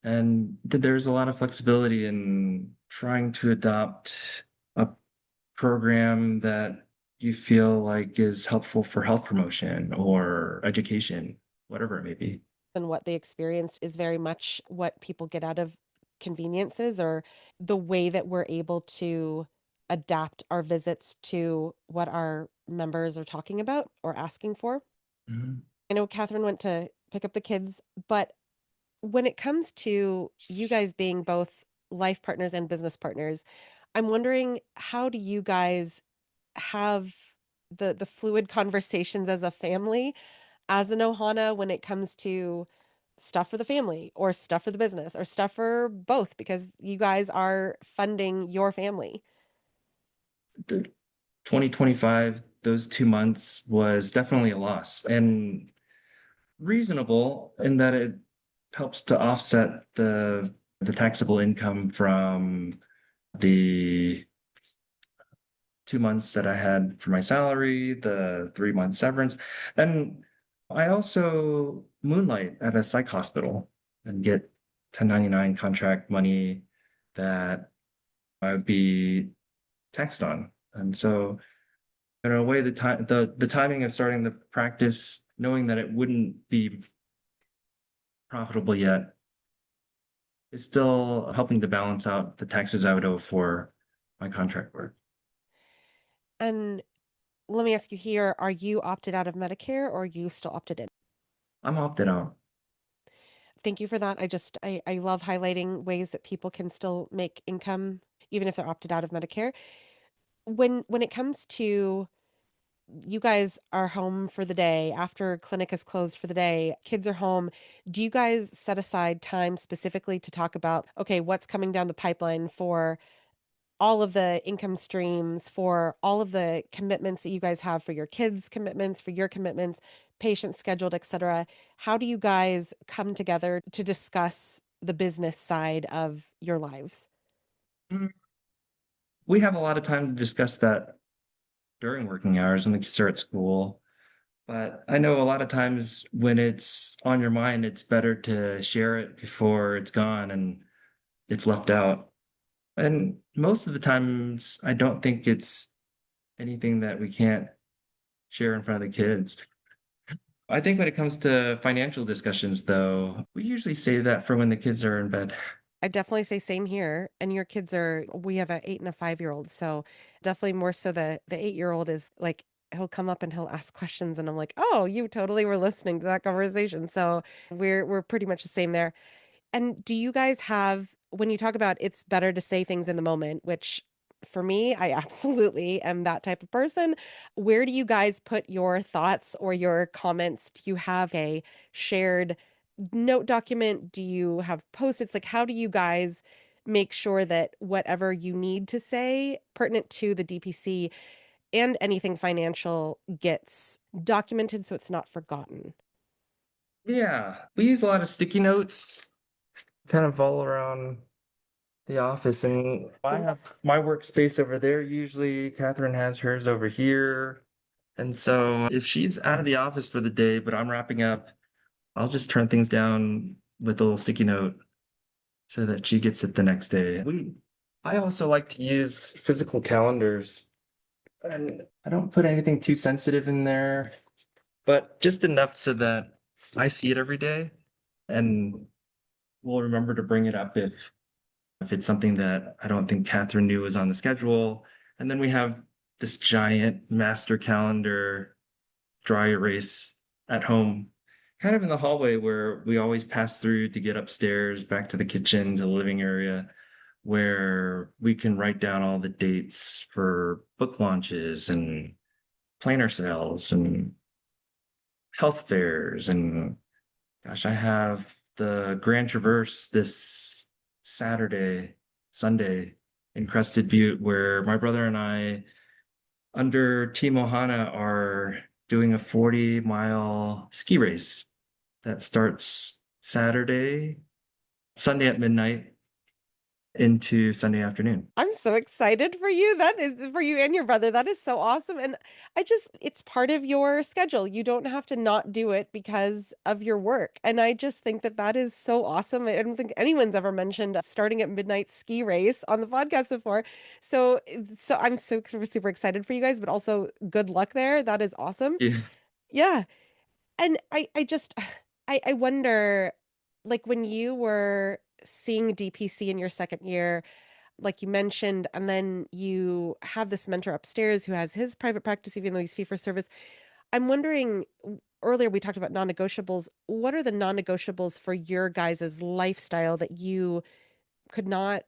And there's a lot of flexibility in trying to adopt a program that you feel like is helpful for health promotion or education, whatever it may be. And what they experience is very much what people get out of conveniences or the way that we're able to adapt our visits to what our members are talking about or asking for. Mhm. I know Catherine went to pick up the kids, but when it comes to you guys being both life partners and business partners, I'm wondering, how do you guys have the fluid conversations as a family, as an Ohana, when it comes to stuff for the family or stuff for the business or stuff for both, because you guys are funding your family? The 2025, those 2 months was definitely a loss and reasonable in that it helps to offset the taxable income from the 2 months that I had for my salary, the 3 month severance. And I also moonlight at a psych hospital and get 1099 contract money that I would be taxed on. And so in a way, the timing of starting the practice, knowing that it wouldn't be profitable yet, is still helping to balance out the taxes I would owe for my contract work. And let me ask you here, are you opted out of Medicare or are you still opted in? I'm opted out. Thank you for that. I love highlighting ways that people can still make income even if they're opted out of Medicare. When it comes to you guys are home for the day after clinic is closed for the day, kids are home, do you guys set aside time specifically to talk about, okay, what's coming down the pipeline for all of the income streams, for all of the commitments that you guys have for your kids' commitments, for your commitments, patients scheduled, et cetera? How do you guys come together to discuss the business side of your lives? Mm, We have a lot of time to discuss that during working hours when the kids are at school. But I know a lot of times when it's on your mind, it's better to share it before it's gone and it's left out. And most of the times, I don't think it's anything that we can't share in front of the kids. I think when it comes to financial discussions, though, we usually save that for when the kids are in bed. I definitely say same here. And your kids are, we have an 8 and a 5-year-old. So definitely more so the 8-year-old is like, he'll come up and he'll ask questions and I'm like, oh, you totally were listening to that conversation. So we're pretty much the same there. And do you guys have, when you talk about it's better to say things in the moment, which for me, I absolutely am that type of person. Where do you guys put your thoughts or your comments? Do you have a shared note document? Do you have post-its? Like, how do you guys make sure that whatever you need to say pertinent to the DPC and anything financial gets documented so it's not forgotten? Yeah, we use a lot of sticky notes kind of all around the office, and I have my workspace over there. Usually, Catherine has hers over here. And so if she's out of the office for the day, but I'm wrapping up, I'll just turn things down with a little sticky note so that she gets it the next day. I also like to use physical calendars, and I don't put anything too sensitive in there, but just enough so that I see it every day and we'll remember to bring it up if it's something that I don't think Catherine knew was on the schedule. And then we have this giant master calendar dry erase at home, kind of in the hallway where we always pass through to get upstairs, back to the kitchen, to the living area, where we can write down all the dates for book launches and planner sales and health fairs. And gosh, I have the Grand Traverse this Sunday in Crested Butte, where my brother and I, under Team Ohana, are doing a 40-mile ski race that starts Sunday at midnight into Sunday afternoon. I'm so excited for you. That is for you and your brother. That is so awesome. And it's part of your schedule. You don't have to not do it because of your work. And I just think that that is so awesome. I don't think anyone's ever mentioned starting at midnight ski race on the podcast before. So I'm so super excited for you guys, but also good luck there. That is awesome. Yeah. Yeah. And I just, I wonder, like when you were seeing DPC in your second year, like you mentioned, and then you have this mentor upstairs who has his private practice, even though he's fee for service. I'm wondering, earlier we talked about non-negotiables. What are the non-negotiables for your guys' lifestyle that you could not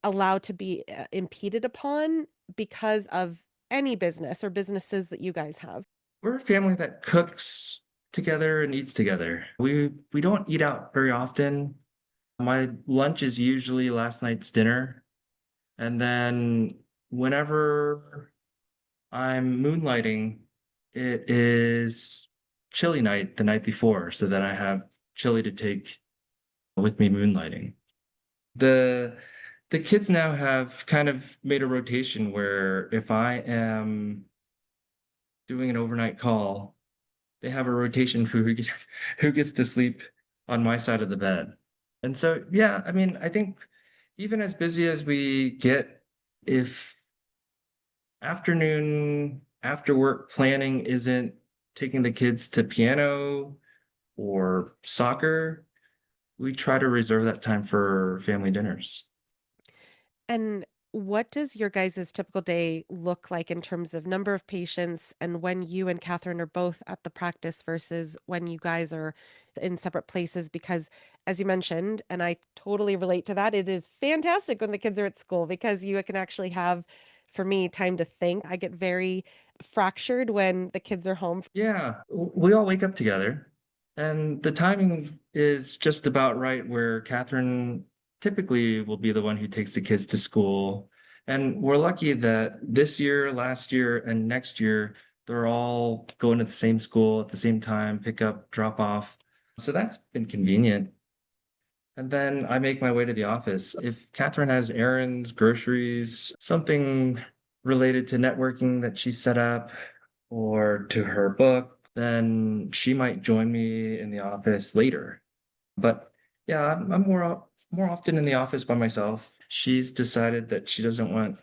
allow to be impeded upon because of any business or businesses that you guys have? We're a family that cooks together and eats together. We don't eat out very often. My lunch is usually last night's dinner. And then whenever I'm moonlighting, it is chili night the night before, so that I have chili to take with me moonlighting. The the kids now have kind of made a rotation where if I am doing an overnight call, they have a rotation for who gets to sleep on my side of the bed. And so, yeah, I mean, I think even as busy as we get, if afternoon after work planning isn't taking the kids to piano or soccer, we try to reserve that time for family dinners. And what does your guys' typical day look like in terms of number of patients and when you and Catherine are both at the practice versus when you guys are in separate places? Because as you mentioned, and I totally relate to that, it is fantastic when the kids are at school because you can actually have, for me, time to think. I get very fractured when the kids are home. Yeah, we all wake up together, and the timing is just about right where Catherine typically will be the one who takes the kids to school. And we're lucky that this year, last year, and next year, they're all going to the same school at the same time, pick up, drop off. So that's been convenient. And then I make my way to the office. If Catherine has errands, groceries, something related to networking that she set up or to her book, then she might join me in the office later. But yeah, I'm more often in the office by myself. She's decided that she doesn't want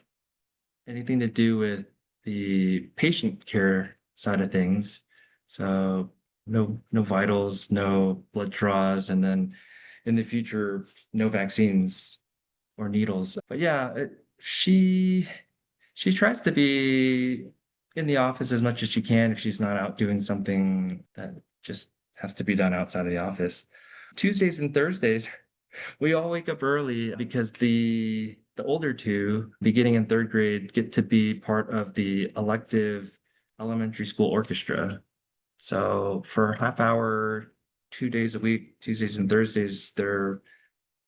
anything to do with the patient care side of things. So no vitals, no blood draws, and then in the future, no vaccines or needles. But yeah, she tries to be in the office as much as she can if she's not out doing something that just has to be done outside of the office. Tuesdays and Thursdays, We all wake up early because the older two, beginning in third grade, get to be part of the elective elementary school orchestra. So for a half hour, 2 days a week, Tuesdays and Thursdays, they're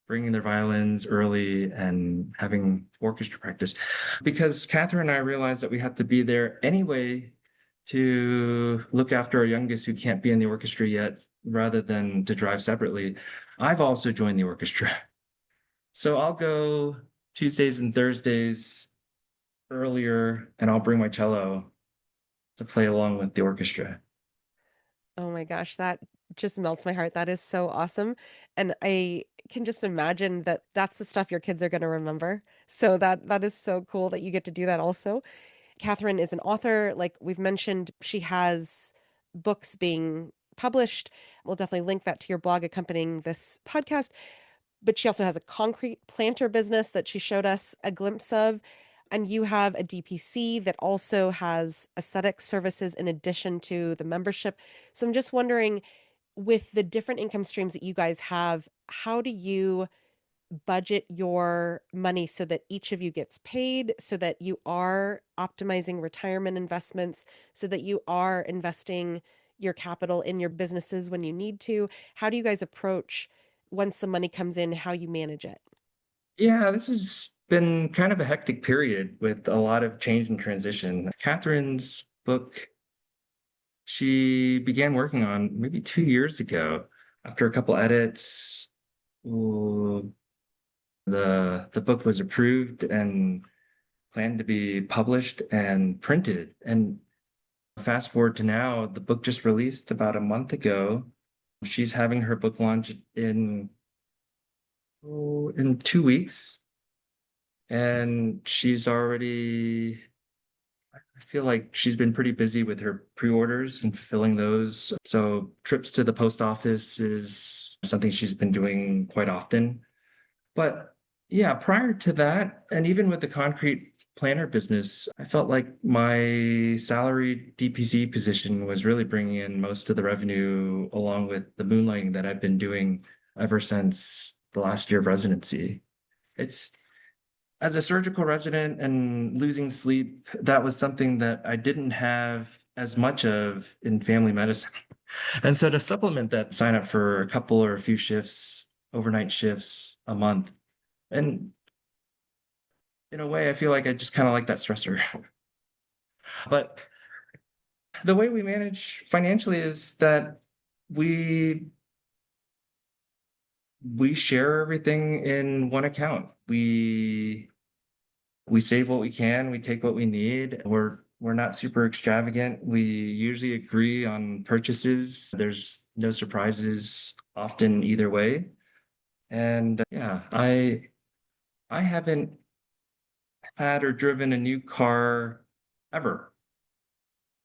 bringing their violins early and having orchestra practice. Because Catherine and I realized that we had to be there anyway to look after our youngest who can't be in the orchestra yet, rather than to drive separately. I've also joined the orchestra. So I'll go Tuesdays and Thursdays earlier and I'll bring my cello to play along with the orchestra. Oh my gosh, that just melts my heart. That is so awesome. And I can just imagine that that's the stuff your kids are going to remember. So that is so cool that you get to do that also. Catherine is an author. Like we've mentioned, she has books being published. We'll definitely link that to your blog accompanying this podcast. But she also has a concrete planter business that she showed us a glimpse of. And you have a DPC that also has aesthetic services in addition to the membership. So I'm just wondering, with the different income streams that you guys have, how do you budget your money so that each of you gets paid, so that you are optimizing retirement investments, so that you are investing your capital in your businesses when you need to? How do you guys approach once the money comes in, how you manage it? Yeah, this has been kind of a hectic period with a lot of change and transition. Catherine's book, she began working on maybe 2 years ago. After a couple edits, ooh, the book was approved and planned to be published and printed. And fast forward to now, the book just released about a month ago. She's having her book launch in 2 weeks, and she's already. I feel like she's been pretty busy with her pre-orders and fulfilling those. So trips to the post office is something she's been doing quite often. But yeah, prior to that, and even with the concrete planner business, I felt like my salary DPC position was really bringing in most of the revenue, along with the moonlighting that I've been doing ever since the last year of residency. It's As a surgical resident and losing sleep, that was something that I didn't have as much of in family medicine. And so to supplement that, sign up for a couple or a few shifts, overnight shifts a month. And in a way, I feel like I just kind of like that stressor. But the way we manage financially is that we we share everything in one account. We save what we can, we take what we need. We're not super extravagant. We usually agree on purchases. There's no surprises often either way. And yeah, I haven't had or driven a new car ever.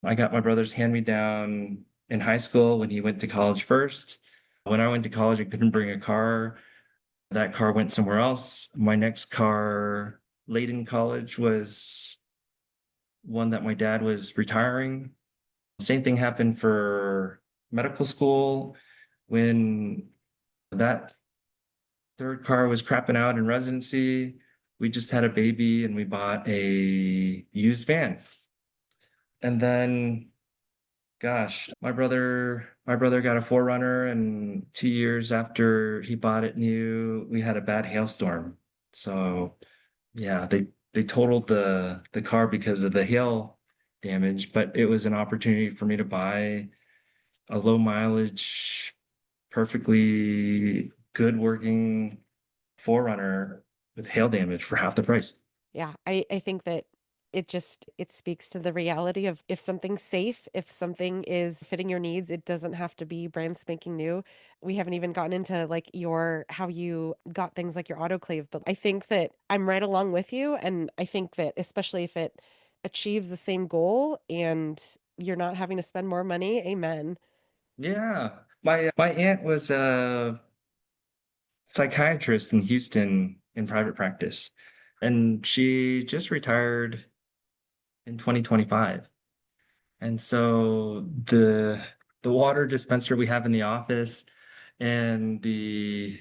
I got my brother's hand-me-down in high school when he went to college first. When I went to college, I couldn't bring a car. That car went somewhere else. My next car late in college was one that my dad was retiring. Same thing happened for medical school when that third car was crapping out in residency. We just had a baby and we bought a used van. And then, gosh, my brother got a Forerunner, and 2 years after he bought it new, we had a bad hailstorm. So yeah, they totaled the car because of the hail damage, but it was an opportunity for me to buy a low mileage, perfectly good working Forerunner with hail damage for half the price. Yeah, I think that it speaks to the reality of if something's safe, if something is fitting your needs, it doesn't have to be brand spanking new. We haven't even gotten into like your how you got things like your autoclave, but I think that I'm right along with you, and I think that especially if it achieves the same goal and you're not having to spend more money, amen. Yeah. My aunt was a psychiatrist in Houston in private practice, and she just retired in 2025. And so the water dispenser we have in the office and the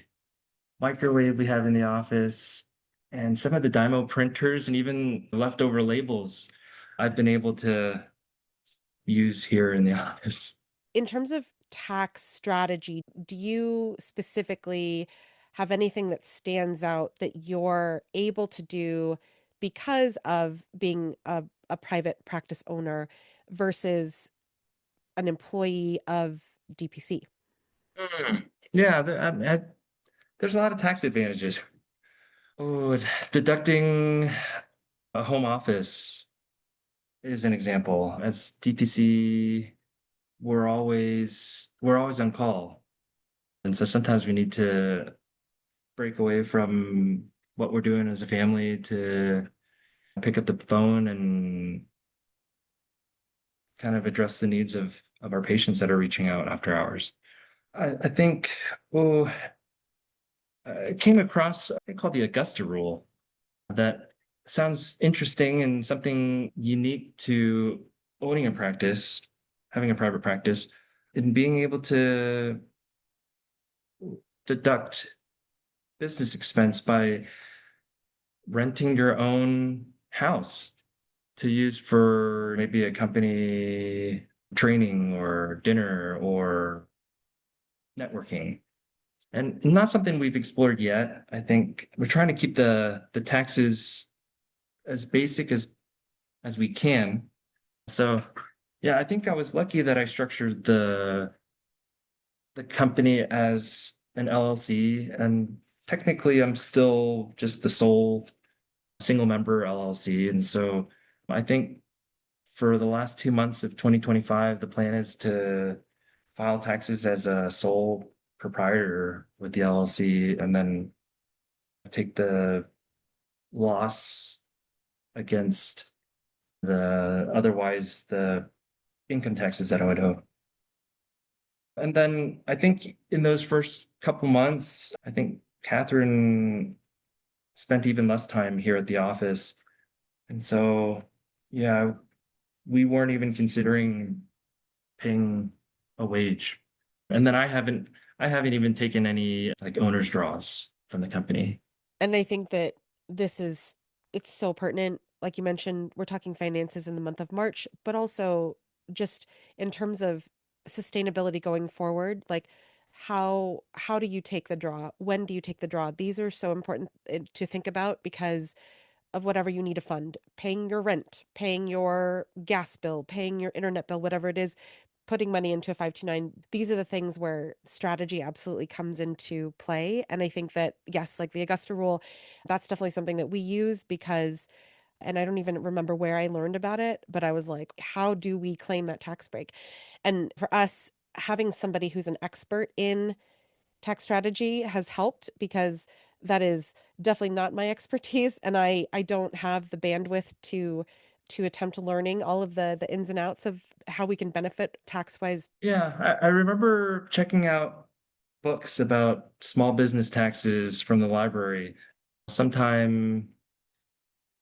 microwave we have in the office, and some of the Dymo printers and even leftover labels I've been able to use here in the office. In terms of tax strategy, do you specifically have anything that stands out that you're able to do because of being a private practice owner versus an employee of DPC? Yeah, there's a lot of tax advantages. Oh, deducting a home office is an example. As DPC, we're always on call. And so sometimes we need to break away from what we're doing as a family to pick up the phone and kind of address the needs of our patients that are reaching out after hours. I think, oh, I came across a thing called the Augusta rule that sounds interesting and something unique to owning a practice, having a private practice, and being able to deduct business expense by renting your own house to use for maybe a company training or dinner or networking. And not something we've explored yet. I think we're trying to keep the taxes as basic as we can. So yeah, I think I was lucky that I structured the company as an LLC, and technically I'm still just the sole single member LLC. And so I think for the last 2 months of 2025, the plan is to file taxes as a sole proprietor with the LLC and then take the loss against the income taxes that I would owe. And then I think in those first couple months, I think Katherine spent even less time here at the office. And so, yeah, we weren't even considering paying a wage. And then I haven't even taken any like owner's draws from the company. And I think that it's so pertinent. Like you mentioned, we're talking finances in the month of March, but also just in terms of sustainability going forward, like how do you take the draw? When do you take the draw? These are so important to think about because of whatever you need to fund, paying your rent, paying your gas bill, paying your internet bill, whatever it is, putting money into a 529. These are the things where strategy absolutely comes into play. And I think that, yes, like the Augusta rule, that's definitely something that we use because, and I don't even remember where I learned about it, but I was like, how do we claim that tax break? And for us, having somebody who's an expert in tax strategy has helped because that is definitely not my expertise and I don't have the bandwidth to attempt learning all of the ins and outs of how we can benefit tax wise. Yeah, I remember checking out books about small business taxes from the library sometime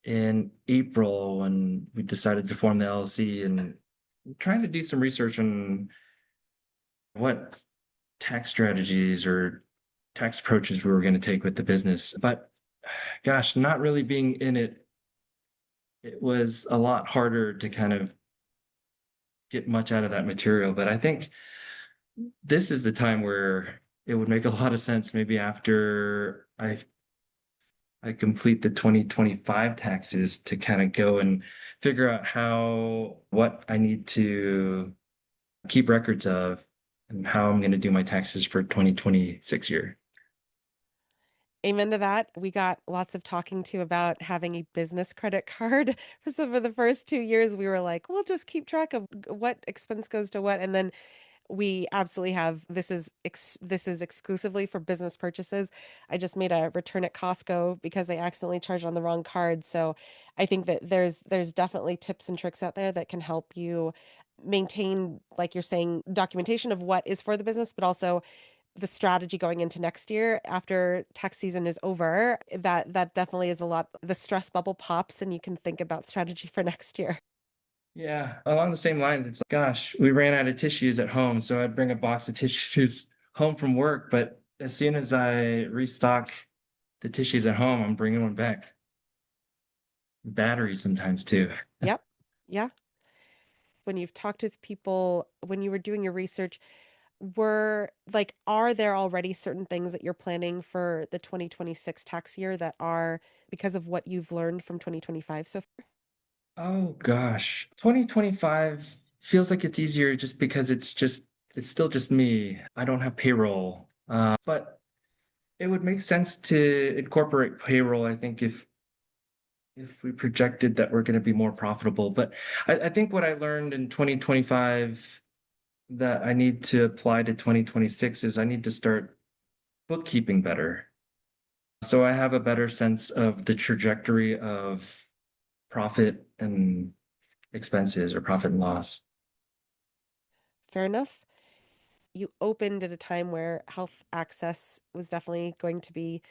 in April when we decided to form the LLC and trying to do some research on what tax strategies or tax approaches we were going to take with the business. But gosh, not really being in it, it was a lot harder to kind of get much out of that material. But I think this is the time where it would make a lot of sense maybe after I complete the 2025 taxes to kind of go and figure out what I need to keep records of and how I'm going to do my taxes for 2026 year. Amen to that. We got lots of talking to about having a business credit card. For some of the first 2 years, we were like, we'll just keep track of what expense goes to what. And then we absolutely have this is exclusively for business purchases. I just made a return at Costco because I accidentally charged on the wrong card. So I think that there's definitely tips and tricks out there that can help you maintain, like you're saying, documentation of what is for the business, but also the strategy going into next year after tax season is over. That definitely is a lot. The stress bubble pops and you can think about strategy for next year. Yeah, along the same lines, it's like, gosh, we ran out of tissues at home, so I'd bring a box of tissues home from work, but as soon as I restock the tissues at home, I'm bringing one back. Batteries sometimes too. Yep. Yeah. When you've talked with people, when you were doing your research, are there already certain things that you're planning for the 2026 tax year that are because of what you've learned from 2025 so far? Oh gosh, 2025 feels like it's easier just because it's still just me. I don't have payroll. But it would make sense to incorporate payroll, I think, if we projected that we're going to be more profitable. But I think what I learned in 2025 that I need to apply to 2026 is I need to start bookkeeping better. So I have a better sense of the trajectory of profit and expenses or profit and loss. Fair enough. You opened at a time where health access was definitely going to be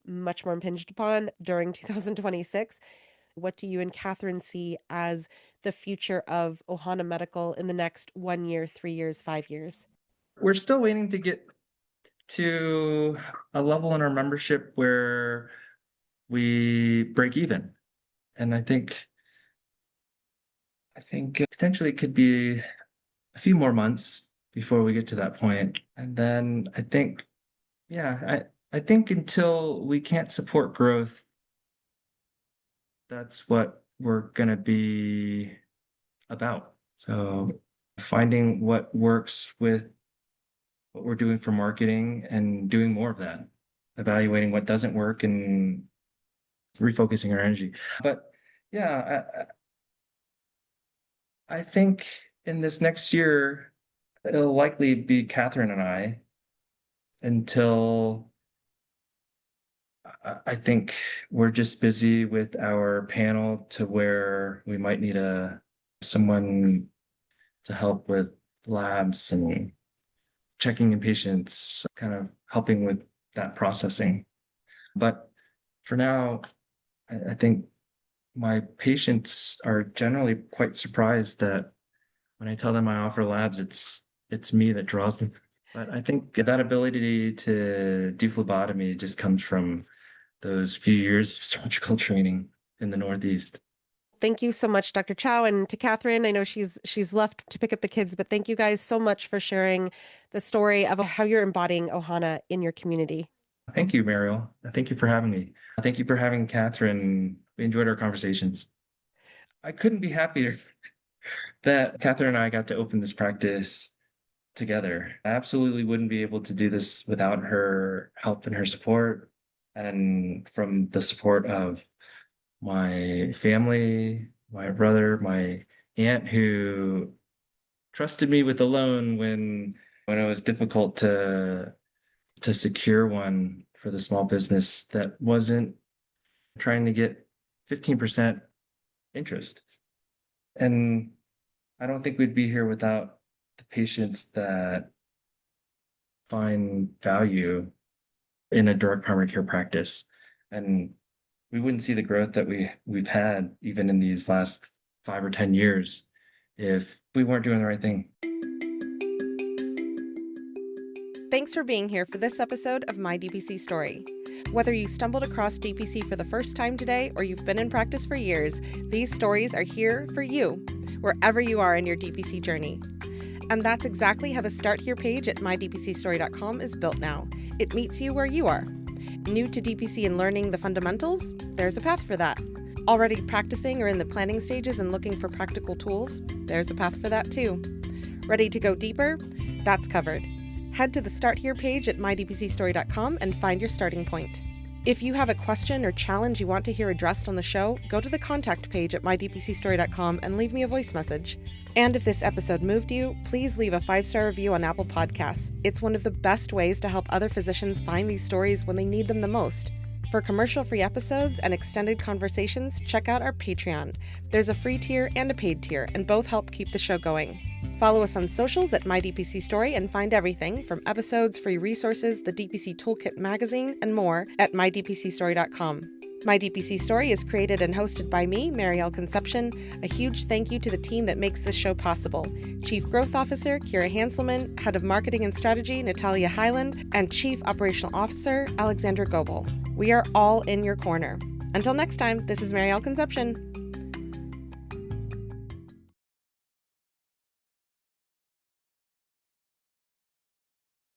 much more impinged upon during 2026. What do you and Katherine see as the future of Ohana Medical in the next 1 year, 3 years, 5 years? We're still waiting to get to a level in our membership where we break even. And I think potentially it could be a few more months before we get to that point. And then I think until we can't support growth, that's what we're gonna be about. So finding what works with what we're doing for marketing and doing more of that, evaluating what doesn't work and refocusing our energy. But yeah, I think in this next year, it'll likely be Katherine and I until I think we're just busy with our panel to where we might need someone to help with labs and checking in patients, kind of helping with that processing. But for now, I think my patients are generally quite surprised that when I tell them I offer labs, it's me that draws them. But I think that ability to do phlebotomy just comes from those few years of surgical training in the Northeast. Thank you so much, Dr. Chow, and to Katherine. I know she's left to pick up the kids, but thank you guys so much for sharing the story of how you're embodying Ohana in your community. Thank you, Mariel. Thank you for having me. Thank you for having Katherine. We enjoyed our conversations. I couldn't be happier that Katherine and I got to open this practice together. I absolutely wouldn't be able to do this without her help and her support, and from the support of my family, my brother, my aunt, who trusted me with a loan when it was difficult to secure one for the small business that wasn't trying to get 15% interest. And I don't think we'd be here without the patients that find value in a direct primary care practice. And we wouldn't see the growth that we've had even in these last 5 or 10 years if we weren't doing the right thing. Thanks for being here for this episode of My DPC Story. Whether you stumbled across DPC for the first time today or you've been in practice for years, these stories are here for you, wherever you are in your DPC journey. And that's exactly how the Start Here page at mydpcstory.com is built now. It meets you where you are. New to DPC and learning the fundamentals? There's a path for that. Already practicing or in the planning stages and looking for practical tools? There's a path for that too. Ready to go deeper? That's covered. Head to the Start Here page at mydpcstory.com and find your starting point. If you have a question or challenge you want to hear addressed on the show, go to the contact page at mydpcstory.com and leave me a voice message. And if this episode moved you, please leave a 5-star review on Apple Podcasts. It's one of the best ways to help other physicians find these stories when they need them the most. For commercial-free episodes and extended conversations, check out our Patreon. There's a free tier and a paid tier, and both help keep the show going. Follow us on socials at MyDPCStory and find everything from episodes, free resources, the DPC Toolkit magazine, and more at mydpcstory.com. My DPC Story is created and hosted by me, Marielle Conception. A huge thank you to the team that makes this show possible. Chief Growth Officer, Kira Hanselman, Head of Marketing and Strategy, Natalia Highland, and Chief Operational Officer, Alexandra Goebel. We are all in your corner. Until next time, this is Marielle Conception.